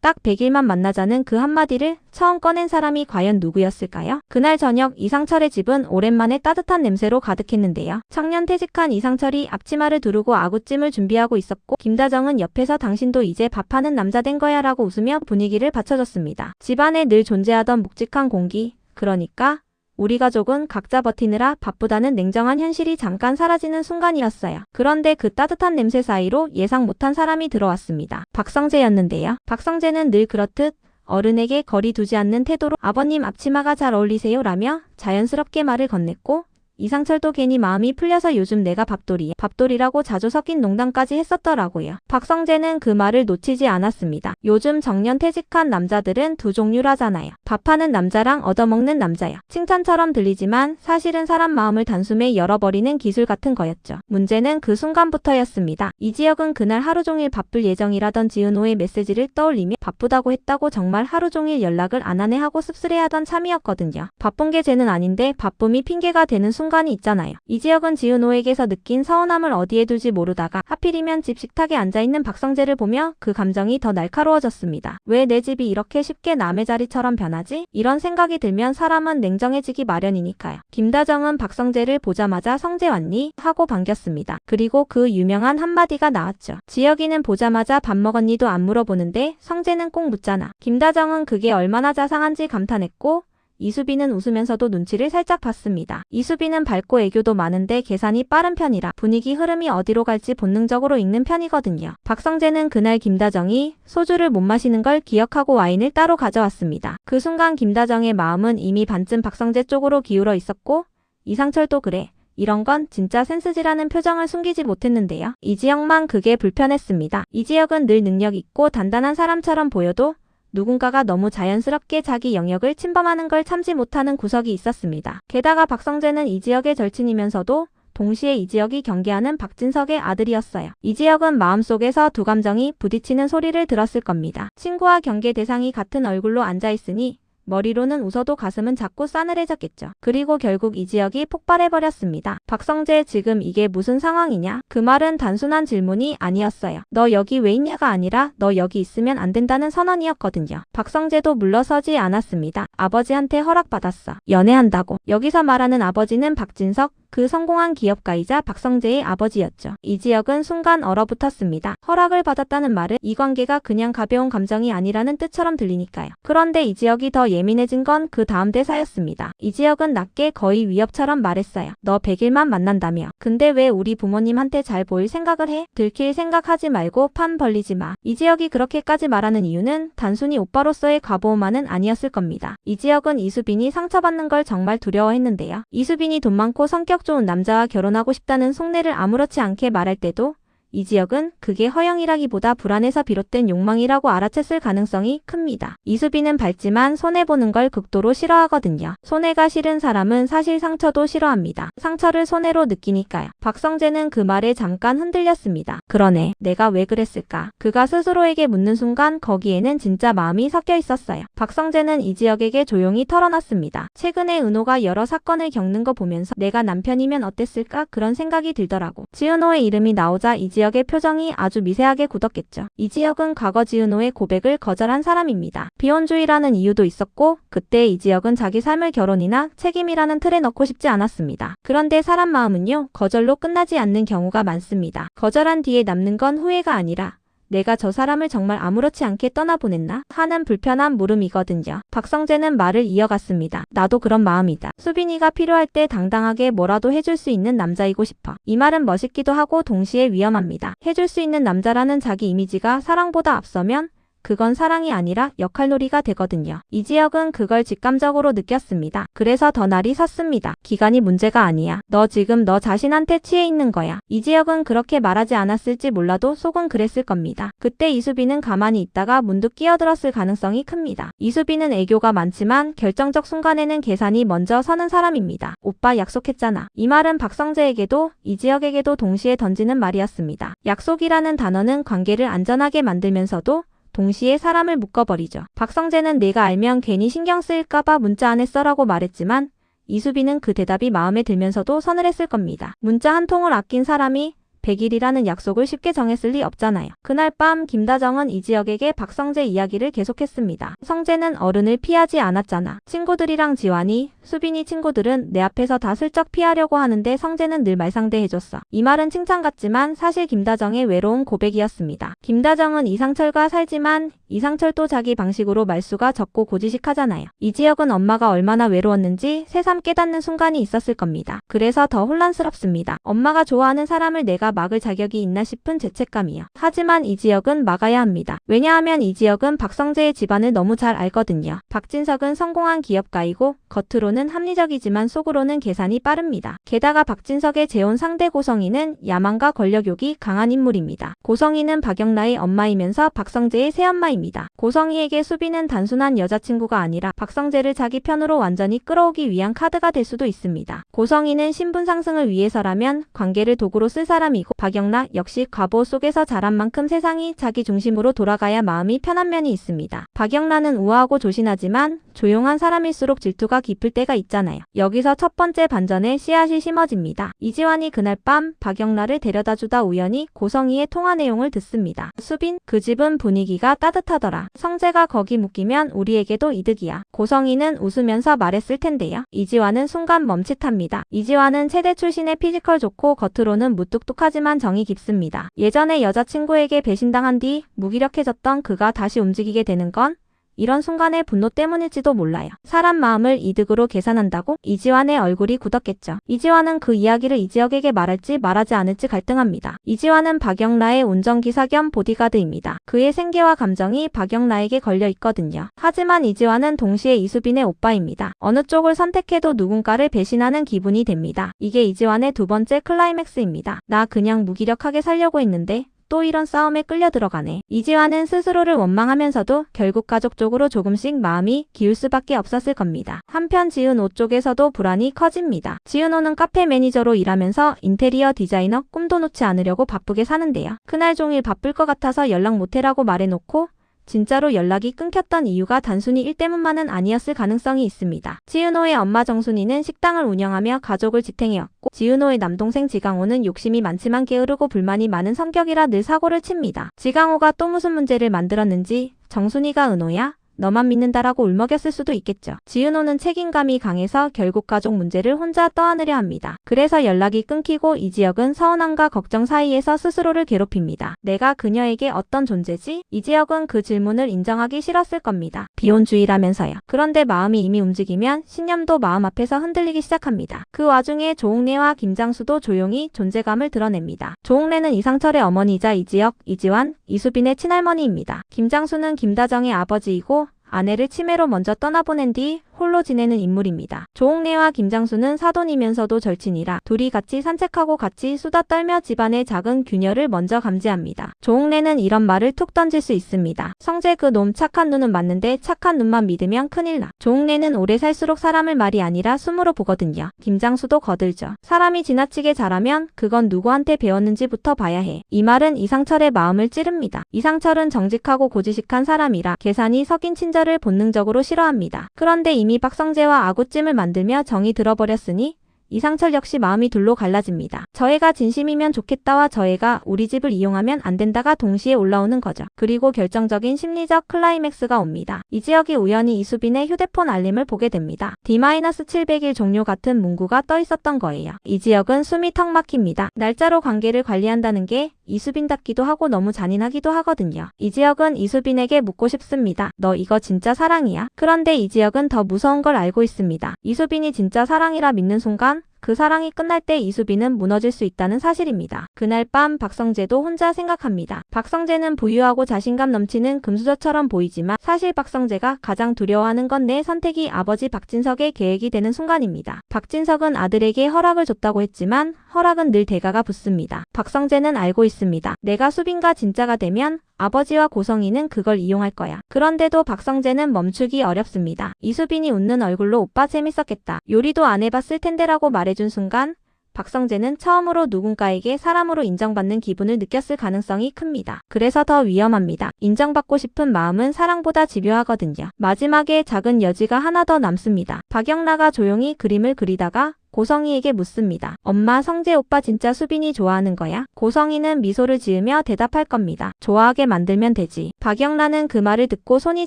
딱 100일만 만나자는 그 한마디를 처음 꺼낸 사람이 과연 누구였을까요? 그날 저녁 이상철의 집은 오랜만에 따뜻한 냄새로 가득했는데요. 청년 퇴직한 이상철이 앞치마를 두르고 아구찜을 준비하고 있었고 김다정은 옆에서 당신도 이제 밥하는 남자 된 거야 라고 웃으며 분위기를 받쳐줬습니다. 집안에 늘 존재하던 묵직한 공기, 그러니까 우리 가족은 각자 버티느라 바쁘다는 냉정한 현실이 잠깐 사라지는 순간이었어요. 그런데 그 따뜻한 냄새 사이로 예상 못한 사람이 들어왔습니다. 박성재였는데요. 박성재는 늘 그렇듯 어른에게 거리 두지 않는 태도로 아버님 앞치마가 잘 어울리세요 라며 자연스럽게 말을 건넸고 이상철도 괜히 마음이 풀려서 요즘 내가 밥돌이야. 밥돌이라고 자주 섞인 농담까지 했었더라고요. 박성재는 그 말을 놓치지 않았습니다. 요즘 정년 퇴직한 남자들은 두 종류라잖아요. 밥하는 남자랑 얻어먹는 남자요. 칭찬처럼 들리지만 사실은 사람 마음을 단숨에 열어버리는 기술 같은 거였죠. 문제는 그 순간부터였습니다. 이지혁은 그날 하루 종일 바쁠 예정이라던 지은호의 메시지를 떠올리며 바쁘다고 했다고 정말 하루 종일 연락을 안 하네 하고 씁쓸해하던 참이었거든요. 바쁜 게 죄는 아닌데 바쁨이 핑계가 되는 순간이 있잖아요. 이지혁은 지은호에게서 느낀 서운함을 어디에 둘지 모르다가 하필이면 집 식탁에 앉아있는 박성재를 보며 그 감정이 더 날카로워졌습니다. 왜 내 집이 이렇게 쉽게 남의 자리처럼 변하지? 이런 생각이 들면 사람은 냉정해지기 마련이니까요. 김다정은 박성재를 보자마자 성재 왔니? 하고 반겼습니다. 그리고 그 유명한 한마디가 나왔죠. 지혁이는 보자마자 밥 먹었니도 안 물어보는데 성재는 꼭 묻잖아. 김다정은 그게 얼마나 자상한지 감탄했고 이수빈은 웃으면서도 눈치를 살짝 봤습니다. 이수빈은 밝고 애교도 많은데 계산이 빠른 편이라 분위기 흐름이 어디로 갈지 본능적으로 읽는 편이거든요. 박성재는 그날 김다정이 소주를 못 마시는 걸 기억하고 와인을 따로 가져왔습니다. 그 순간 김다정의 마음은 이미 반쯤 박성재 쪽으로 기울어 있었고 이상철도 그래. 이런 건 진짜 센스지라는 표정을 숨기지 못했는데요. 이지혁만 그게 불편했습니다. 이지혁은 늘 능력 있고 단단한 사람처럼 보여도 누군가가 너무 자연스럽게 자기 영역을 침범하는 걸 참지 못하는 구석이 있었습니다. 게다가 박성재는 이지혁의 절친이면서도 동시에 이지혁이 경계하는 박진석의 아들이었어요. 이지혁은 마음속에서 두 감정이 부딪히는 소리를 들었을 겁니다. 친구와 경계 대상이 같은 얼굴로 앉아있으니 머리로는 웃어도 가슴은 자꾸 싸늘해졌겠죠. 그리고 결국 이지혁이 폭발해버렸습니다. 박성재 지금 이게 무슨 상황이냐? 그 말은 단순한 질문이 아니었어요. 너 여기 왜 있냐가 아니라 너 여기 있으면 안 된다는 선언이었거든요. 박성재도 물러서지 않았습니다. 아버지한테 허락받았어. 연애한다고. 여기서 말하는 아버지는 박진석, 그 성공한 기업가이자 박성재의 아버지였죠. 이지혁은 순간 얼어붙었습니다. 허락을 받았다는 말은 이 관계가 그냥 가벼운 감정이 아니라는 뜻처럼 들리니까요. 그런데 이지혁이 더 예민해진 건 그 다음 대사였습니다. 이지혁은 낮게 거의 위협처럼 말했어요. 너 100일만 만난다며. 근데 왜 우리 부모님한테 잘 보일 생각을 해? 들킬 생각하지 말고 판 벌리지 마. 이지혁이 그렇게까지 말하는 이유는 단순히 오빠로서의 과보호만은 아니었을 겁니다. 이지혁은 이수빈이 상처받는 걸 정말 두려워했는데요. 이수빈이 돈 많고 성격 좋은 남자와 결혼하고 싶다는 속내를 아무렇지 않게 말할 때도 이지혁은 그게 허영이라기보다 불안해서 비롯된 욕망이라고 알아챘을 가능성이 큽니다. 이수빈은 밝지만 손해보는 걸 극도로 싫어하거든요. 손해가 싫은 사람은 사실 상처도 싫어합니다. 상처를 손해로 느끼니까요. 박성재는 그 말에 잠깐 흔들렸습니다. 그러네. 내가 왜 그랬을까? 그가 스스로에게 묻는 순간 거기에는 진짜 마음이 섞여 있었어요. 박성재는 이지혁에게 조용히 털어놨습니다. 최근에 은호가 여러 사건을 겪는 거 보면서 내가 남편이면 어땠을까? 그런 생각이 들더라고. 지은호의 이름이 나오자 이지혁의 표정이 아주 미세하게 굳었겠죠. 이지혁은 과거 지은호의 고백을 거절한 사람입니다. 비혼주의라는 이유도 있었고 그때 이지혁은 자기 삶을 결혼이나 책임이라는 틀에 넣고 싶지 않았습니다. 그런데 사람 마음은요, 거절로 끝나지 않는 경우가 많습니다. 거절한 뒤에 남는 건 후회가 아니라 내가 저 사람을 정말 아무렇지 않게 떠나보냈나? 하는 불편한 물음이거든요. 박성재는 말을 이어갔습니다. 나도 그런 마음이다. 수빈이가 필요할 때 당당하게 뭐라도 해줄 수 있는 남자이고 싶어. 이 말은 멋있기도 하고 동시에 위험합니다. 해줄 수 있는 남자라는 자기 이미지가 사랑보다 앞서면 그건 사랑이 아니라 역할놀이가 되거든요. 이지혁은 그걸 직감적으로 느꼈습니다. 그래서 더 날이 섰습니다. 기간이 문제가 아니야. 너 지금 너 자신한테 취해 있는 거야. 이지혁은 그렇게 말하지 않았을지 몰라도 속은 그랬을 겁니다. 그때 이수빈은 가만히 있다가 문득 끼어들었을 가능성이 큽니다. 이수빈은 애교가 많지만 결정적 순간에는 계산이 먼저 서는 사람입니다. 오빠 약속했잖아. 이 말은 박성재에게도 이지혁에게도 동시에 던지는 말이었습니다. 약속이라는 단어는 관계를 안전하게 만들면서도 동시에 사람을 묶어버리죠. 박성재는 내가 알면 괜히 신경 쓰일까봐 문자 안 했어라고 말했지만 이수빈은 그 대답이 마음에 들면서도 서늘했을 겁니다. 문자 한 통을 아낀 사람이 100일이라는 약속을 쉽게 정했을 리 없잖아요. 그날 밤 김다정은 이지혁에게 박성재 이야기를 계속했습니다. 성재는 어른을 피하지 않았잖아. 친구들이랑 지환이, 수빈이 친구들은 내 앞에서 다 슬쩍 피하려고 하는데 성재는 늘 말상대해줬어. 이 말은 칭찬 같지만 사실 김다정의 외로운 고백이었습니다. 김다정은 이상철과 살지만 이상철도 자기 방식으로 말수가 적고 고지식하잖아요. 이지혁은 엄마가 얼마나 외로웠는지 새삼 깨닫는 순간이 있었을 겁니다. 그래서 더 혼란스럽습니다. 엄마가 좋아하는 사람을 내가 막을 자격이 있나 싶은 죄책감이요. 하지만 이지혁은 막아야 합니다. 왜냐하면 이지혁은 박성재의 집안을 너무 잘 알거든요. 박진석은 성공한 기업가이고 겉으로는 합리적이지만 속으로는 계산이 빠릅니다. 게다가 박진석의 재혼 상대 고성희는 야망과 권력욕이 강한 인물입니다. 고성희는 박영라의 엄마이면서 박성재의 새엄마입니다. 고성희에게 수빈은 단순한 여자친구가 아니라 박성재를 자기 편으로 완전히 끌어오기 위한 카드가 될 수도 있습니다. 고성희는 신분 상승을 위해서라면 관계를 도구로 쓸 사람이고 박영라 역시 과보 속에서 자란 만큼 세상이 자기 중심으로 돌아가야 마음이 편한 면이 있습니다. 박영라는 우아하고 조신하지만 조용한 사람일수록 질투가 깊을 때가 있잖아요. 여기서 첫 번째 반전의 씨앗이 심어집니다. 이지환이 그날 밤 박영라를 데려다주다 우연히 고성희의 통화 내용을 듣습니다. 수빈, 그 집은 분위기가 따뜻하더라. 성재가 거기 묶이면 우리에게도 이득이야. 고성희는 웃으면서 말했을 텐데요. 이지환은 순간 멈칫합니다. 이지환은 체대 출신의 피지컬 좋고 겉으로는 무뚝뚝하지만 정이 깊습니다. 예전에 여자친구에게 배신당한 뒤 무기력해졌던 그가 다시 움직이게 되는 건 이런 순간의 분노 때문일지도 몰라요. 사람 마음을 이득으로 계산한다고? 이지환의 얼굴이 굳었겠죠. 이지환은 그 이야기를 이지혁에게 말할지 말하지 않을지 갈등합니다. 이지환은 박영라의 운전기사 겸 보디가드입니다. 그의 생계와 감정이 박영라에게 걸려 있거든요. 하지만 이지환은 동시에 이수빈의 오빠입니다. 어느 쪽을 선택해도 누군가를 배신하는 기분이 됩니다. 이게 이지환의 두 번째 클라이맥스입니다. 나 그냥 무기력하게 살려고 했는데 또 이런 싸움에 끌려 들어가네. 이지환은 스스로를 원망하면서도 결국 가족 쪽으로 조금씩 마음이 기울 수밖에 없었을 겁니다. 한편 지은호 쪽에서도 불안이 커집니다. 지은호는 카페 매니저로 일하면서 인테리어 디자이너 꿈도 놓지 않으려고 바쁘게 사는데요. 그날 종일 바쁠 것 같아서 연락 못해라고 말해놓고 진짜로 연락이 끊겼던 이유가 단순히 일 때문만은 아니었을 가능성이 있습니다. 지은호의 엄마 정순이는 식당을 운영하며 가족을 지탱해왔고 지은호의 남동생 지강호는 욕심이 많지만 게으르고 불만이 많은 성격이라 늘 사고를 칩니다. 지강호가 또 무슨 문제를 만들었는지 정순이가 은호야? 너만 믿는다라고 울먹였을 수도 있겠죠. 지은호는 책임감이 강해서 결국 가족 문제를 혼자 떠안으려 합니다. 그래서 연락이 끊기고 이지혁은 서운함과 걱정 사이에서 스스로를 괴롭힙니다. 내가 그녀에게 어떤 존재지? 이지혁은 그 질문을 인정하기 싫었을 겁니다. 비혼주의라면서요. 그런데 마음이 이미 움직이면 신념도 마음 앞에서 흔들리기 시작합니다. 그 와중에 조옥래와 김장수도 조용히 존재감을 드러냅니다. 조옥래는 이상철의 어머니이자 이지혁, 이지환, 이수빈의 친할머니입니다. 김장수는 김다정의 아버지이고 아내를 치매로 먼저 떠나보낸 뒤 홀로 지내는 인물입니다. 조옥래와 김장수는 사돈이면서도 절친이라 둘이 같이 산책하고 같이 수다 떨며 집안의 작은 균열을 먼저 감지합니다. 조옥래는 이런 말을 툭 던질 수 있습니다. 성재 그 놈 착한 눈은 맞는데 착한 눈만 믿으면 큰일 나. 조옥래는 오래 살수록 사람을 말이 아니라 숨으로 보거든요. 김장수도 거들죠. 사람이 지나치게 잘하면 그건 누구한테 배웠는지부터 봐야 해. 이 말은 이상철의 마음을 찌릅니다. 이상철은 정직하고 고지식한 사람이라 계산이 섞인 친절을 본능적으로 싫어합니다. 그런데 이미 박성재와 아구찜을 만들며 정이 들어버렸으니 이상철 역시 마음이 둘로 갈라집니다. 저 애가 진심이면 좋겠다와 저 애가 우리 집을 이용하면 안 된다가 동시에 올라오는 거죠. 그리고 결정적인 심리적 클라이맥스가 옵니다. 이지혁이 우연히 이수빈의 휴대폰 알림을 보게 됩니다. D-700일 종료 같은 문구가 떠 있었던 거예요. 이지혁은 숨이 턱 막힙니다. 날짜로 관계를 관리한다는 게 이수빈답기도 하고 너무 잔인하기도 하거든요. 이지혁은 이수빈에게 묻고 싶습니다. 너 이거 진짜 사랑이야? 그런데 이지혁은 더 무서운 걸 알고 있습니다. 이수빈이 진짜 사랑이라 믿는 순간 그 사랑이 끝날 때 이수빈은 무너질 수 있다는 사실입니다. 그날 밤 박성재도 혼자 생각합니다. 박성재는 부유하고 자신감 넘치는 금수저처럼 보이지만 사실 박성재가 가장 두려워하는 건 내 선택이 아버지 박진석의 계획이 되는 순간입니다. 박진석은 아들에게 허락을 줬다고 했지만 허락은 늘 대가가 붙습니다. 박성재는 알고 있습니다. 내가 수빈과 진짜가 되면 아버지와 고성희는 그걸 이용할 거야. 그런데도 박성재는 멈추기 어렵습니다. 이수빈이 웃는 얼굴로 오빠 재밌었겠다. 요리도 안 해봤을 텐데라고 말해준 순간 박성재는 처음으로 누군가에게 사람으로 인정받는 기분을 느꼈을 가능성이 큽니다. 그래서 더 위험합니다. 인정받고 싶은 마음은 사랑보다 집요하거든요. 마지막에 작은 여지가 하나 더 남습니다. 박영라가 조용히 그림을 그리다가 고성희에게 묻습니다. 엄마, 성재 오빠 진짜 수빈이 좋아하는 거야? 고성희는 미소를 지으며 대답할 겁니다. 좋아하게 만들면 되지. 박영란은 그 말을 듣고 손이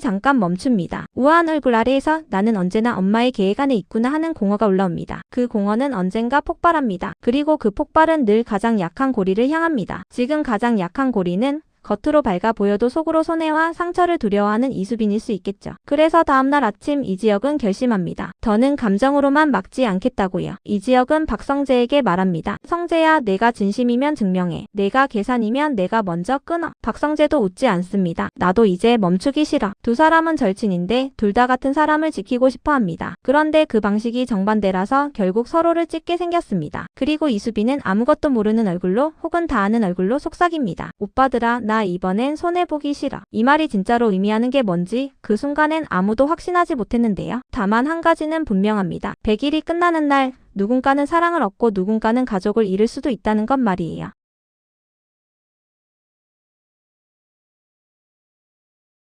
잠깐 멈춥니다. 우아한 얼굴 아래에서 나는 언제나 엄마의 계획 안에 있구나 하는 공허가 올라옵니다. 그 공허는 언젠가 폭발합니다. 그리고 그 폭발은 늘 가장 약한 고리를 향합니다. 지금 가장 약한 고리는 겉으로 밝아 보여도 속으로 손해와 상처를 두려워하는 이수빈일 수 있겠죠. 그래서 다음날 아침 이지혁은 결심합니다. 더는 감정으로만 막지 않겠다고요. 이지혁은 박성재에게 말합니다. 성재야, 내가 진심이면 증명해. 내가 계산이면 내가 먼저 끊어. 박성재도 웃지 않습니다. 나도 이제 멈추기 싫어. 두 사람은 절친인데 둘 다 같은 사람을 지키고 싶어 합니다. 그런데 그 방식이 정반대라서 결국 서로를 찢게 생겼습니다. 그리고 이수빈은 아무것도 모르는 얼굴로 혹은 다 아는 얼굴로 속삭입니다. 오빠들아, 나 이번엔 손해보기 싫어. 이 말이 진짜로 의미하는 게 뭔지 그 순간엔 아무도 확신하지 못했는데요. 다만 한 가지는 분명합니다. 100일이 끝나는 날 누군가는 사랑을 얻고 누군가는 가족을 잃을 수도 있다는 것 말이에요.